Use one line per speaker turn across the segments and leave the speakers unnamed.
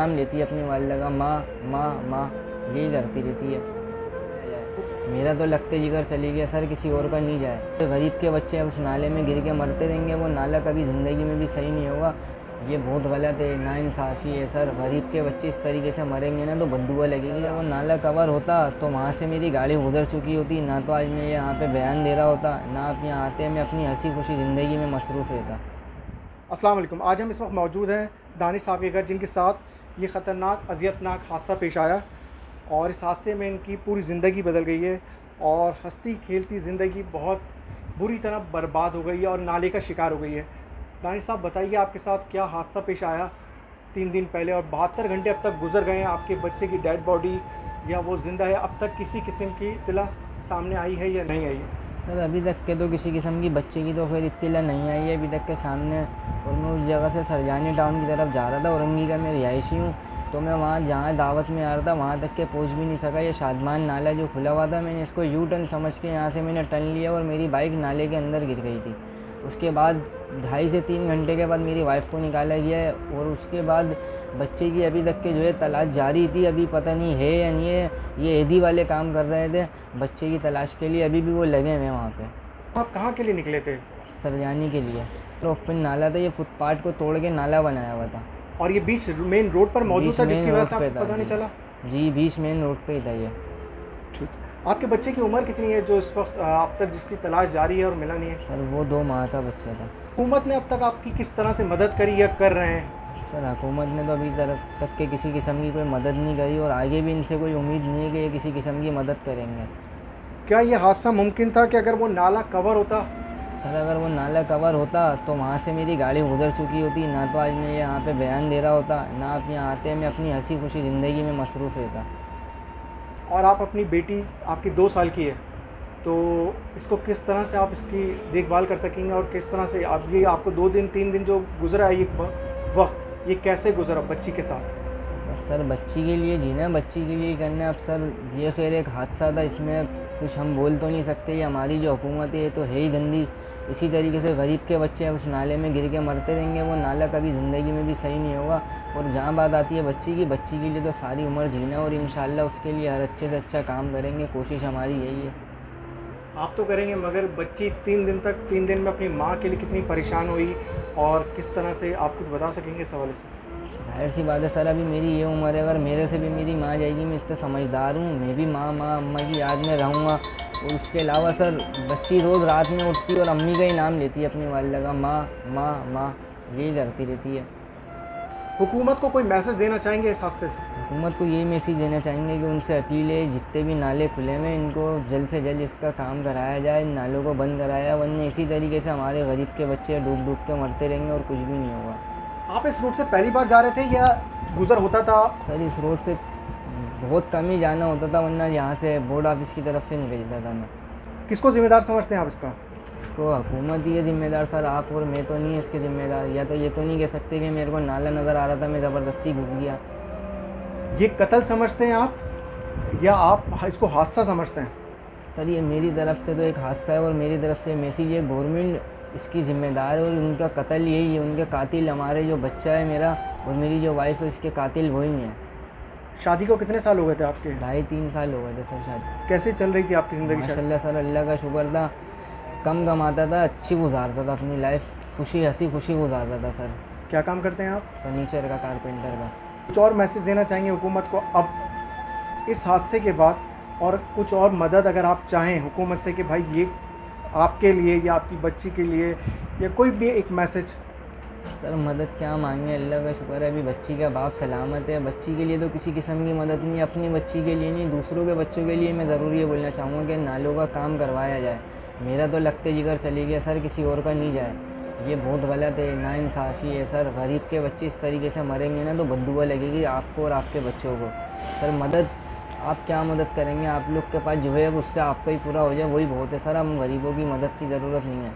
नाम लेती है अपनी वालिदा का, माँ माँ माँ, यही करती रहती है। मेरा तो लगते जिगर चली गया सर, किसी और का नहीं जाए। तो गरीब के बच्चे अब उस नाले में गिर के मरते रहेंगे, वो नाला कभी ज़िंदगी में भी सही नहीं होगा। ये बहुत गलत है, नाइंसाफ़ी है सर। गरीब के बच्चे इस तरीके से मरेंगे ना तो बददुआ लगेगी। अगर वो नाला कवर होता तो वहाँ से मेरी गाड़ी गुजर चुकी होती, ना तो आज मैं यहाँ पे बयान दे रहा होता, ना आप यहाँ आते मैं अपनी हंसी खुशी ज़िंदगी में मसरूफ़ रहता।
अस्सलाम वालेकुम। आज हम इस वक्त मौजूद हैं दानिश साहब के घर, जिनके साथ ये ख़तरनाक अज़ियतनाक हादसा पेश आया और इस हादसे में इनकी पूरी ज़िंदगी बदल गई है और हंसती खेलती ज़िंदगी बहुत बुरी तरह बर्बाद हो गई है और नाले का शिकार हो गई है। दानिश साहब, बताइए आपके साथ क्या हादसा पेश आया 3 दिन पहले और 72 घंटे अब तक गुजर गए हैं। आपके बच्चे की डेड बॉडी या वो ज़िंदा है, अब तक किसी किस्म की इत्तला सामने आई है या नहीं आई है?
सर अभी तक के तो किसी किस्म की बच्चे की तो खैर इत्तला नहीं आई है अभी तक के सामने। और मैं उस जगह से सरजानी टाउन की तरफ जा रहा था, औरंगी का मैं रिहायशी हूँ, तो मैं वहाँ जहाँ दावत में आ रहा था वहाँ तक के पहुँच भी नहीं सका। ये शादमान नाला जो खुला हुआ था, मैंने इसको यू टर्न समझ के यहाँ से मैंने टर्न लिया और मेरी बाइक नाले के अंदर गिर गई थी। उसके बाद 2.5 से 3 घंटे के बाद मेरी वाइफ को निकाला गया है और उसके बाद बच्चे की अभी तक के जो है तलाश जारी थी। अभी पता नहीं है या नहीं है, ये ईदी वाले काम कर रहे थे बच्चे की तलाश के लिए, अभी भी वो लगे हुए हैं वहाँ पे
आप कहाँ के लिए निकले थे?
सरजानी के लिए। तो ओपन नाला था, ये फुटपाथ को तोड़ के नाला बनाया हुआ था।
और ये बीच मेन रोड पर मौजूद
बीच
था,
मेन
जिसकी वजह
रोड
से
पे
आपको
था
पता नहीं
जी।
चला?
जी बीच मेन रोड पे ही था ये।
ठीक। आपके बच्चे की उम्र कितनी है जो इस वक्त अब तक जिसकी तलाश जारी है और मिला नहीं है?
सर वो 2 माह का बच्चा था।
हुकूमत ने अब तक आपकी किस तरह से मदद करी या कर रहे हैं?
सर हुकूमत ने तो अभी तक के किसी किस्म की कोई मदद नहीं करी और आगे भी इनसे कोई उम्मीद नहीं है कि ये किसी किस्म की मदद करेंगे।
क्या ये हादसा मुमकिन था कि अगर वो नाला कवर होता?
सर अगर वो नाला कवर होता तो वहाँ से मेरी गाड़ी गुजर चुकी होती, ना तो आज मैं यहाँ पे बयान दे रहा होता, ना आप यहाँ आते मैं अपनी हंसी खुशी ज़िंदगी में मसरूफ़ रहता।
और आप अपनी बेटी, आपकी 2 साल की है, तो इसको किस तरह से आप इसकी देखभाल कर सकेंगे और किस तरह से आप ये आपको 2 दिन 3 दिन जो गुजरा है ये वक्त, ये कैसे गुजरा बच्ची के साथ?
बस सर बच्ची के लिए जीना, बच्ची के लिए करना। अब सर ये खैर एक हादसा था, इसमें कुछ हम बोल तो नहीं सकते। ये हमारी जो हुकूमत है ये तो है ही गंदी। इसी तरीके से गरीब के बच्चे उस नाले में गिर के मरते रहेंगे, वो नाला कभी ज़िंदगी में भी सही नहीं होगा। और जहाँ बात आती है बच्ची की, बच्ची के लिए तो सारी उम्र जीना और इंशाल्लाह उसके लिए हर अच्छे से अच्छा काम करेंगे, कोशिश हमारी यही है।
आप तो करेंगे, मगर बच्ची 3 दिन में अपनी माँ के लिए कितनी परेशान हुई और किस तरह से आप कुछ बता सकेंगे इस हवाले से?
ज़ाहिर सी बात है सर, अभी मेरी ये उम्र है, अगर मेरे से भी मेरी माँ जाएगी, मैं इतना समझदार हूँ, मैं भी माँ माँ अम्मा की याद में रहूँगा। और उसके अलावा सर बच्ची रोज़ रात में उठती है और अम्मी का ही नाम लेती है अपनी वालिदा का, माँ माँ माँ, यही करती रहती है।
हुकूमत को कोई मैसेज देना चाहेंगे इस हादसे से?
हुकूमत को यही मैसेज देना चाहेंगे कि उनसे अपील है, जितने भी नाले खुले हैं इनको जल्द से जल्द इसका काम कराया जाए, इन नालों को बंद कराया, वरना इसी तरीके से हमारे गरीब के बच्चे डूब डूब के मरते रहेंगे और कुछ भी नहीं होगा।
आप इस रूट से पहली बार जा रहे थे या गुजर होता था?
सर इस रोड से बहुत कम ही जाना होता था, वरना यहाँ से बोर्ड ऑफिस की तरफ से निकलता था मैं।
किसको ज़िम्मेदार समझते हैं आप इसका?
इसको हुकूमत ही है ज़िम्मेदार सर, आप और मैं तो नहीं है इसके ज़िम्मेदार। या तो ये तो नहीं कह सकते कि मेरे को नाला नज़र आ रहा था, मैं ज़बरदस्ती घुस गया।
ये कत्ल समझते हैं आप या आप इसको हादसा समझते हैं?
सर ये मेरी तरफ से तो एक हादसा है और मेरी तरफ से मैसेज ये गवर्नमेंट इसकी ज़िम्मेदार है और उनका कत्ल यही है, उनके कातिल हमारे जो बच्चा है मेरा और मेरी जो वाइफ है, इसके कातिल वही हैं।
शादी को कितने साल हो गए थे आपके?
2.5-3 साल हो गए थे सर शादी।
कैसे चल रही थी आपकी ज़िंदगी? शादी
माशाल्लाह सर अल्लाह का शुक्र था, कम कमाता था, अच्छी गुजारता था अपनी लाइफ, खुशी हंसी खुशी गुजारता था सर।
क्या काम करते हैं आप?
फर्नीचर का, कारपेंटर का।
कुछ और मैसेज देना चाहेंगे हुकूमत को अब इस हादसे के बाद, और कुछ और मदद अगर आप चाहें हुकूमत से कि भाई ये आपके लिए या आपकी बच्ची के लिए, या कोई भी एक मैसेज?
सर मदद क्या मांगे, अल्लाह का शुक्र है अभी बच्ची का बाप सलामत है। बच्ची के लिए तो किसी किस्म की मदद नहीं, अपनी बच्ची के लिए नहीं, दूसरों के बच्चों के लिए मैं ज़रूर ये बोलना चाहूँगा कि नालों का काम करवाया जाए। मेरा तो लगते जिगर चली गया सर, किसी और का नहीं जाए। ये बहुत गलत है, नाइंसाफ़ी है सर। गरीब के बच्चे इस तरीके से मरेंगे ना तो बददुआ लगेगी आपको और आपके बच्चों को। सर मदद आप क्या मदद करेंगे, आप लोग के पास जो है उससे आपका ही पूरा हो जाए वही बहुत है सर। हम गरीबों की मदद की ज़रूरत नहीं है,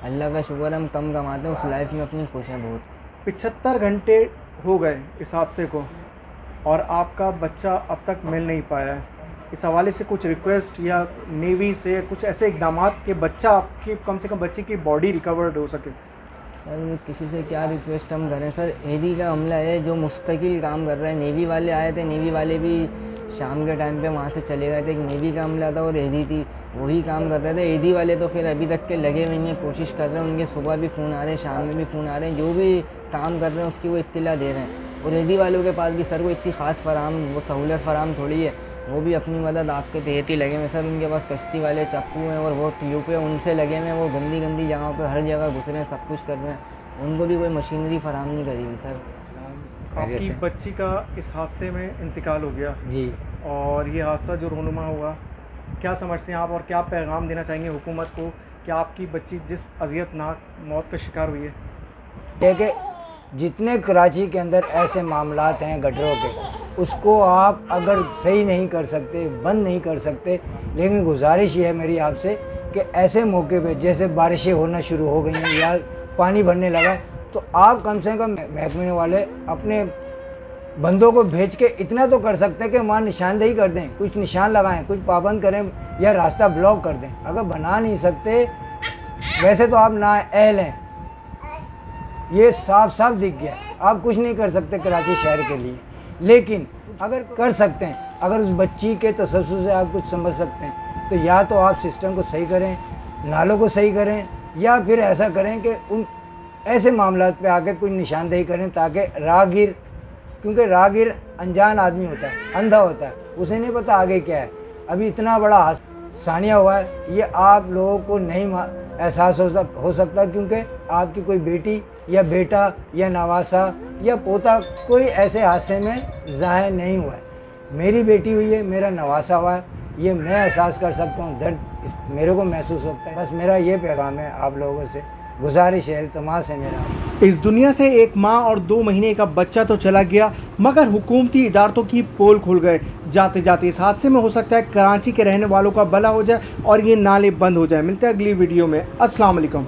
अल्लाह का शुक्र हम कम कमाते हैं, उस लाइफ में अपनी खुश हैं बहुत।
75 घंटे हो गए इस हादसे को और आपका बच्चा अब तक मिल नहीं पाया है। इस हवाले से कुछ रिक्वेस्ट या नेवी से कुछ ऐसे इकदाम कि बच्चा आपकी, कम से कम बच्चे की बॉडी रिकवर्ड हो सके?
सर किसी से क्या रिक्वेस्ट हम करें सर, एडी का अमला है जो मुस्तकिल काम कर रहा है। नेवी वाले आए थे, नेवी वाले भी शाम के टाइम पे वहाँ से चले गए थे। एक नेवी का अमला था और एडी थी, वही काम कर रहे थे। एडी वाले तो फिर अभी तक के लगे हुए हैं, कोशिश कर रहे हैं। उनके सुबह भी फ़ोन आ रहे हैं, शाम में भी फ़ोन आ रहे हैं, जो भी काम कर रहे हैं उसकी वो इत्तला दे रहे हैं। और एडी वालों के पास भी सर वो इतनी ख़ास वो सहूलत फराम थोड़ी है, वो भी अपनी मदद आपके तहत ही लगे हुए सर। उनके पास कश्ती वाले चाकू हैं और वो ट्यूब है, उनसे लगे हुए हैं। वो गंदी गंदी जगहों पर हर जगह घुस रहे हैं, सब कुछ कर रहे हैं। उनको भी कोई मशीनरी फराम नहीं करी हुई सर।
आपकी बच्ची का इस हादसे में इंतकाल हो गया
जी।
और ये हादसा जो रोनुमा हुआ, क्या समझते हैं आप और क्या पैगाम देना चाहेंगे हुकूमत को कि आपकी बच्ची जिस अजियतनाक मौत का शिकार हुई है?
देखिए, जितने कराची के अंदर ऐसे मामलात हैं गटरों के, उसको आप अगर सही नहीं कर सकते, बंद नहीं कर सकते, लेकिन गुजारिश ये है मेरी आपसे कि ऐसे मौके पे जैसे बारिशें होना शुरू हो गई हैं या पानी भरने लगा, तो आप कम से कम महकमे वाले अपने बंदों को भेज के इतना तो कर सकते हैं कि वहाँ निशानदेही कर दें, कुछ निशान लगाएं, कुछ पाबंद करें या रास्ता ब्लॉक कर दें। अगर बना नहीं सकते, वैसे तो आप नाअहल हैं, ये साफ साफ दिख गया। आप कुछ नहीं कर सकते कराची शहर के लिए, लेकिन अगर कर सकते हैं, अगर उस बच्ची के तसस्सुस से आप कुछ समझ सकते हैं, तो या तो आप सिस्टम को सही करें, नालों को सही करें, या फिर ऐसा करें कि उन ऐसे मामलों पे आके कुछ निशानदेही करें ताकि राहगीर, क्योंकि राहगीर अनजान आदमी होता है, अंधा होता है, उसे नहीं पता आगे क्या है। अभी इतना बड़ा हादसा हुआ है, ये आप लोगों को नहीं एहसास हो सकता क्योंकि आपकी कोई बेटी या बेटा या नवासा या पोता कोई ऐसे हादसे में ज़ाहिर नहीं हुआ है। मेरी बेटी हुई है, मेरा नवासा हुआ है, ये मैं एहसास कर सकता हूँ, दर्द मेरे को महसूस होता है। बस मेरा ये पैगाम है आप लोगों से, गुजारिश है, इल्तमास है मेरा।
इस दुनिया से एक माँ और 2 महीने का बच्चा तो चला गया, मगर हुकूमती इदारों की पोल खुल गए। जाते जाते इस हादसे में हो सकता है कराची के रहने वालों का भला हो जाए और ये नाले बंद हो जाए। मिलते हैं अगली वीडियो में। अस्सलाम वालेकुम।